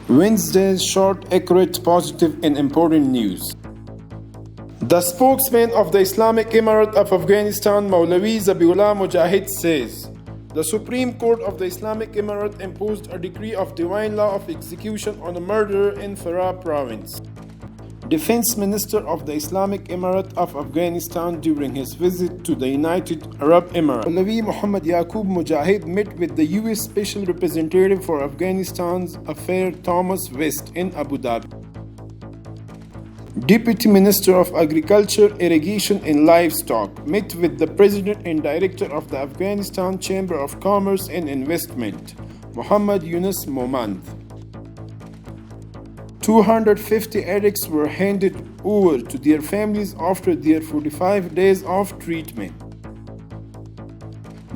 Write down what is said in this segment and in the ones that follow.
Wednesday's short, accurate, positive, and important news. The spokesman of the Islamic Emirate of Afghanistan, Maulavi Zabiullah Mujahid, says the Supreme Court of the Islamic Emirate imposed a decree of divine law of execution on a murderer in Farah province. Defense Minister of the Islamic Emirate of Afghanistan during his visit to the United Arab Emirates, Maulavi Muhammad Yaqub Mujahid, met with the U.S. Special Representative for Afghanistan's Affairs Thomas West in Abu Dhabi. Deputy Minister of Agriculture, Irrigation and Livestock met with the President and Director of the Afghanistan Chamber of Commerce and Investment, Muhammad Yunus Momand. 250 addicts were handed over to their families after their 45 days of treatment.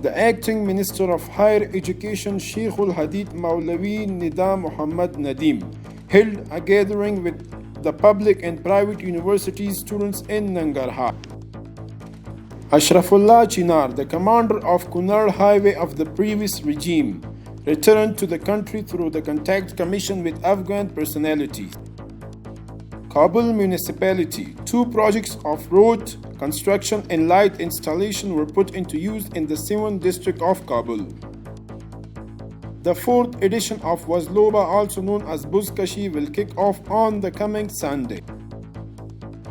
The Acting Minister of Higher Education, Sheikh Al-hedayat Maulavi Nida Muhammad Nadim, held a gathering with the public and private university students in Nangarhar. Ashrafullah Chinar, the commander of Kunar Highway of the previous regime, returned to the country through the contact commission with Afghan personalities. Kabul Municipality, 2 projects of road construction and light installation were put into use in the Siwan district of Kabul. The 4th edition of Wazloba, also known as Buzkashi, will kick off on the coming Sunday.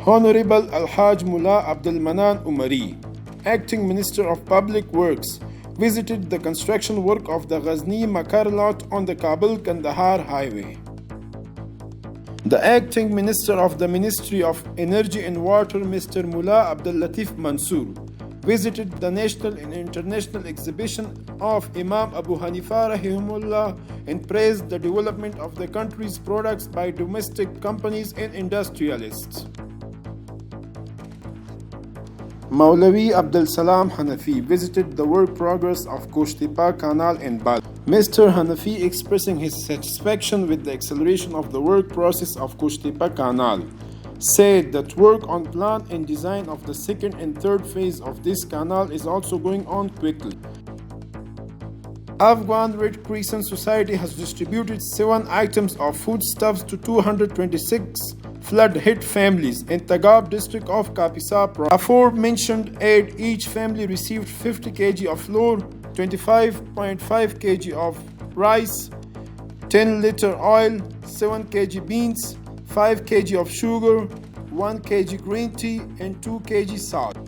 Honorable Al-Haj Mullah Abdul Manan Umari, Acting Minister of Public Works, visited the construction work of the Ghazni Makar lot on the Kabul-Kandahar highway. The Acting Minister of the Ministry of Energy and Water, Mr. Mullah Abdul Latif Mansoor, visited the national and international exhibition of Imam Abu Hanifa Rahimullah and praised the development of the country's products by domestic companies and industrialists. Maulavi Abdul Salam Hanafi visited the work progress of Koshtipa Canal in Bal. Mr. Hanafi, expressing his satisfaction with the acceleration of the work process of Koshtipa Canal, said that work on plan and design of the 2nd and 3rd phase of this canal is also going on quickly. Afghan Red Crescent Society has distributed 7 items of foodstuffs to 226 flood-hit families in Tagab district of Kapisa province. Aforementioned aid, each family received 50 kg of flour, 25.5 kg of rice, 10 liter oil, 7 kg beans, 5 kg of sugar, 1 kg green tea, and 2 kg salt.